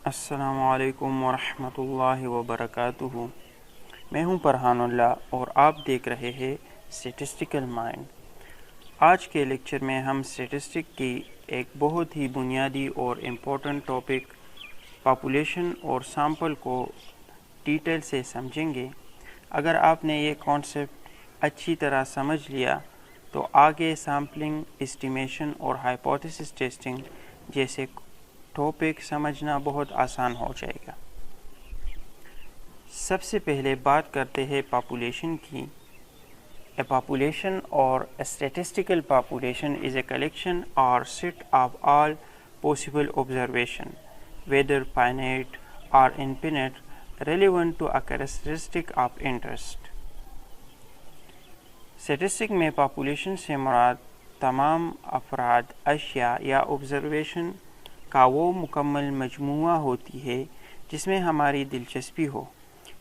السلام علیکم ورحمۃ اللہ وبرکاتہ۔ میں ہوں فرحان اللہ اور آپ دیکھ رہے ہیں اسٹیٹسٹیکل مائنڈ۔ آج کے لیکچر میں ہم اسٹیٹسٹک کی ایک بہت ہی بنیادی اور امپورٹنٹ ٹاپک پاپولیشن اور سیمپل کو ڈیٹیل سے سمجھیں گے۔ اگر آپ نے یہ کانسیپٹ اچھی طرح سمجھ لیا تو آگے سیمپلنگ، اسٹیمیشن اور ہائپوتھیسس ٹیسٹنگ جیسے ٹاپک سمجھنا بہت آسان ہو جائے گا۔ سب سے پہلے بات کرتے ہیں پاپولیشن کی۔ A population or a statistical population is a collection or set of all possible observation, whether finite or infinite, relevant to a characteristic of interest. Statistic میں پاپولیشن سے مراد تمام افراد، اشیاء یا آبزرویشن کا وہ مکمل مجموعہ ہوتی ہے جس میں ہماری دلچسپی ہو،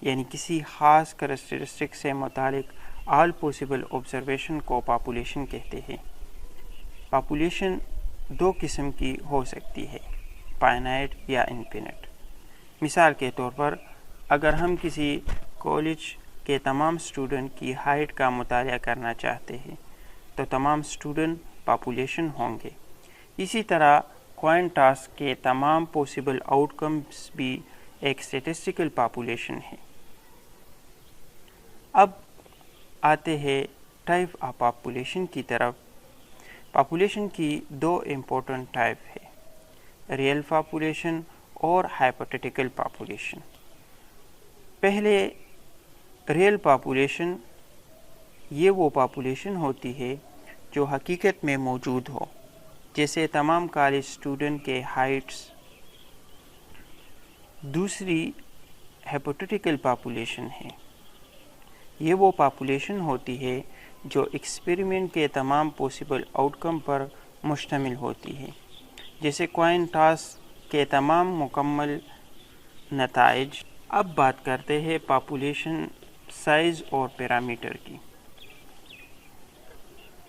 یعنی کسی خاص کریکٹرسٹک سے متعلق آل پاسبل آبزرویشن کو پاپولیشن کہتے ہیں۔ پاپولیشن دو قسم کی ہو سکتی ہے، فائنائٹ یا انفینٹ۔ مثال کے طور پر اگر ہم کسی کالج کے تمام اسٹوڈنٹ کی ہائٹ کا مطالعہ کرنا چاہتے ہیں تو تمام اسٹوڈنٹ پاپولیشن ہوں گے۔ اسی طرح کوائن ٹاس کے تمام پاسبل آؤٹ کمز بھی ایک اسٹیٹسٹیکل پاپولیشن ہے۔ اب آتے ہیں ٹائپ آف پاپولیشن کی طرف۔ پاپولیشن کی دو امپورٹنٹ ٹائپ ہے، ریئل پاپولیشن اور ہائپوتھیٹیکل پاپولیشن۔ پہلے ریئل پاپولیشن، یہ وہ پاپولیشن ہوتی ہے جو حقیقت میں موجود ہو، جیسے تمام کالج اسٹوڈنٹ کے ہائٹس۔ دوسری ہائپوتھیٹیکل پاپولیشن ہے، یہ وہ پاپولیشن ہوتی ہے جو ایکسپیریمنٹ کے تمام پاسبل آؤٹ کم پر مشتمل ہوتی ہے، جیسے کوائن ٹاس کے تمام مکمل نتائج۔ اب بات کرتے ہیں پاپولیشن سائز اور پیرامیٹر کی۔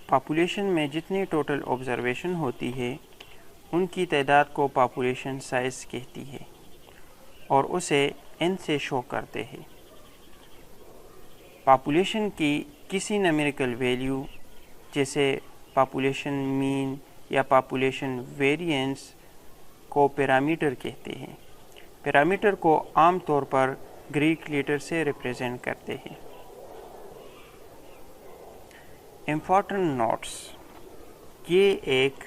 پاپولیشن میں جتنی ٹوٹل آبزرویشن ہوتی ہے ان کی تعداد کو پاپولیشن سائز کہتی ہے اور اسے n سے شو کرتے ہیں۔ پاپولیشن کی کسی نمیریکل ویلیو جیسے پاپولیشن مین یا پاپولیشن ویریئنس کو پیرامیٹر کہتے ہیں۔ پیرامیٹر کو عام طور پر گریک لیٹر سے ریپرزینٹ کرتے ہیں۔ امپورٹنٹ نوٹس، یہ ایک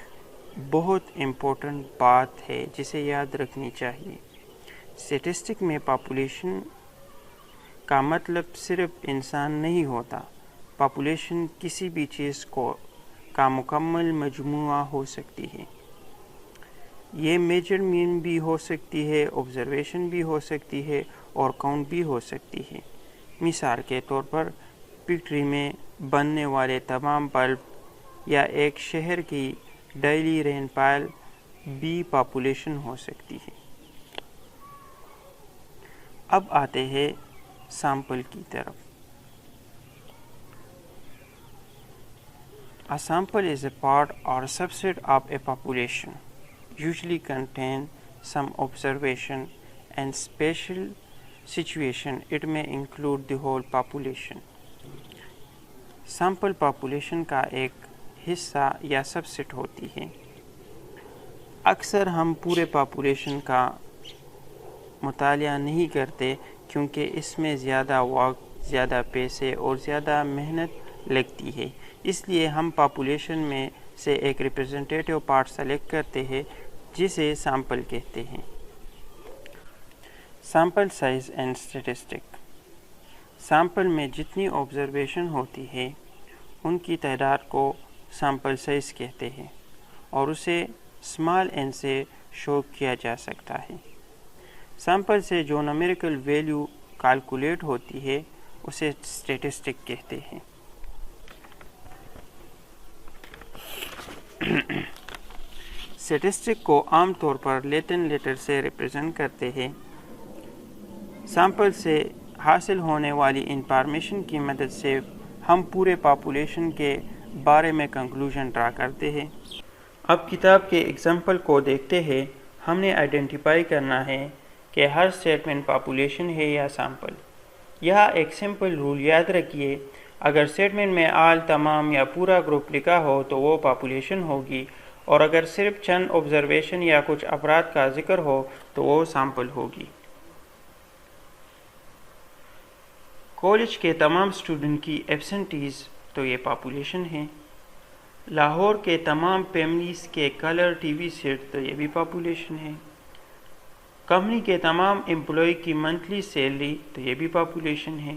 بہت امپورٹنٹ بات ہے جسے یاد رکھنی چاہیے۔ اسٹیٹسٹک میں پاپولیشن کا مطلب صرف انسان نہیں ہوتا۔ پاپولیشن کسی بھی چیز کا مکمل مجموعہ ہو سکتی ہے۔ یہ میجرمنٹ بھی ہو سکتی ہے، آبزرویشن بھی ہو سکتی ہے اور کاؤنٹ بھی ہو سکتی ہے۔ مثال کے طور پر فیکٹری میں بننے والے تمام بلب یا ایک شہر کی ڈیلی رین فال بھی پاپولیشن ہو سکتی ہے۔ اب آتے ہیں سیمپل کی طرف۔ A sample is a part or subset of a population, usually contain some observation and special situation. It may include the whole population. Sample population کا ایک حصہ یا سب سیٹ ہوتی ہے۔ اکثر ہم پورے پاپولیشن کا مطالعہ نہیں کرتے کیونکہ اس میں زیادہ وقت، زیادہ پیسے اور زیادہ محنت لگتی ہے، اس لیے ہم پاپولیشن میں سے ایک ریپرزنٹیٹیو پارٹ سلیکٹ کرتے ہیں جسے سیمپل کہتے ہیں۔ Sample size and statistic. Sample میں جتنی آبزرویشن ہوتی ہے ان کی تعداد کو سیمپل سائز کہتے ہیں اور اسے اسمال n سے شو کیا جا سکتا ہے۔ سیمپل سے جو نمیریکل ویلیو کیلکولیٹ ہوتی ہے اسے اسٹیٹسٹک کہتے ہیں۔ اسٹیٹسٹک کو عام طور پر لیٹن لیٹر سے ریپرزینٹ کرتے ہیں۔ سیمپل سے حاصل ہونے والی انفارمیشن کی مدد سے ہم پورے پاپولیشن کے بارے میں کنکلوژن ڈرا کرتے ہیں۔ اب کتاب کے ایگزامپل کو دیکھتے ہیں۔ ہم نے آئیڈینٹیفائی کرنا ہے کہ ہر اسٹیٹمنٹ پاپولیشن ہے یا سیمپل۔ یہاں ایک سمپل رول یاد رکھیے، اگر اسٹیٹمنٹ میں آل، تمام یا پورا گروپ لکھا ہو تو وہ پاپولیشن ہوگی، اور اگر صرف چند آبزرویشن یا کچھ افراد کا ذکر ہو تو وہ سیمپل ہوگی۔ کالج کے تمام اسٹوڈنٹ کی ایبسنٹیز تو یہ پاپولیشن ہے۔ لاہور کے تمام فیملیز کے کلر ٹی وی سیٹ تو یہ بھی پاپولیشن ہے۔ کمپنی کے تمام امپلائی کی منتھلی سیلری تو یہ بھی پاپولیشن ہے۔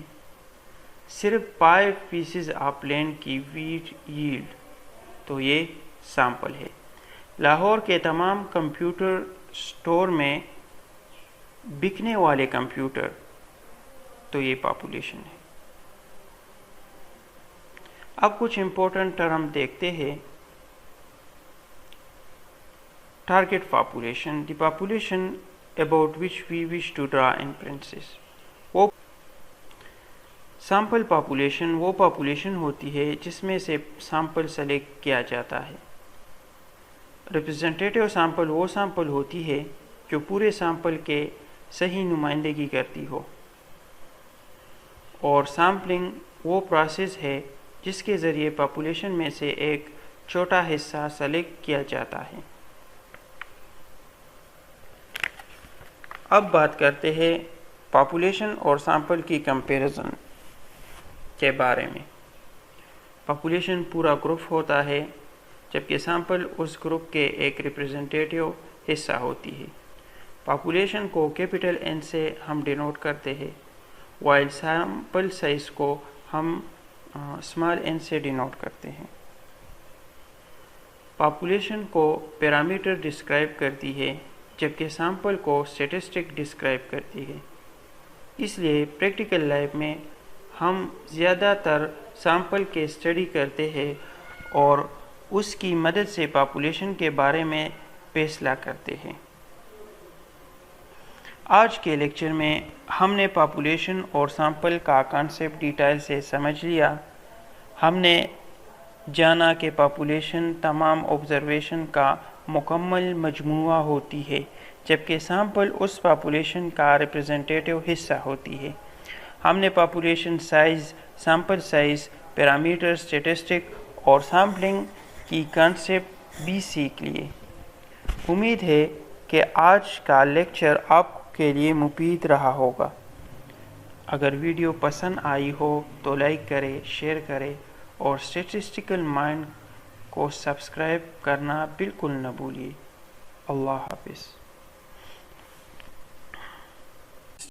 صرف 5 پیسز آف لینڈ کی ویٹ ییلڈ تو یہ سیمپل ہے۔ لاہور کے تمام کمپیوٹر سٹور میں بکنے والے کمپیوٹر تو یہ پاپولیشن ہے۔ اب کچھ امپورٹنٹ ٹرم دیکھتے ہیں۔ Target population, the population about which we wish to draw inferences۔ وہ سیمپل پاپولیشن وہ پاپولیشن ہوتی ہے جس میں سے سیمپل سلیکٹ کیا جاتا ہے۔ ریپرزنٹیٹیو سیمپل وہ سیمپل ہوتی ہے جو پورے سیمپل کے صحیح نمائندگی کرتی ہو، اور سیمپلنگ وہ پروسیس ہے جس کے ذریعے پاپولیشن میں سے ایک چھوٹا حصہ سلیکٹ کیا جاتا ہے۔ اب بات کرتے ہیں پاپولیشن اور سیمپل کی کمپیریزن کے بارے میں۔ پاپولیشن پورا گروپ ہوتا ہے، جبکہ سیمپل اس گروپ کے ایک ریپرزنٹیٹیو حصہ ہوتی ہے۔ پاپولیشن کو کیپٹل N سے ہم ڈینوٹ کرتے ہیں، وائل سیمپل سائز کو ہم اسمال n سے ڈینوٹ کرتے ہیں۔ پاپولیشن کو پیرامیٹر ڈسکرائب کرتی ہے، جبکہ سیمپل کو اسٹیٹسٹک ڈسکرائب کرتی ہے۔ اس لیے پریکٹیکل لائف میں ہم زیادہ تر سیمپل کے اسٹڈی کرتے ہیں اور اس کی مدد سے پاپولیشن کے بارے میں فیصلہ کرتے ہیں۔ آج کے لیکچر میں ہم نے پاپولیشن اور سیمپل کا کانسیپٹ ڈیٹیل سے سمجھ لیا۔ ہم نے جانا کہ پاپولیشن تمام آبزرویشن کا مکمل مجموعہ ہوتی ہے، جبکہ سیمپل اس پاپولیشن کا ریپرزنٹیٹیو حصہ ہوتی ہے۔ ہم نے population size, sample size, parameter, statistic اور سیمپلنگ کی کانسیپٹ بھی سیکھ لیے۔ امید ہے کہ آج کا لیکچر آپ کے لیے مفید رہا ہوگا۔ اگر ویڈیو پسند آئی ہو تو لائک کریں، شیئر کریں اور اسٹیٹسٹیکل مائنڈ کو سبسکرائب کرنا بالکل نہ بھولیے۔ اللہ حافظ۔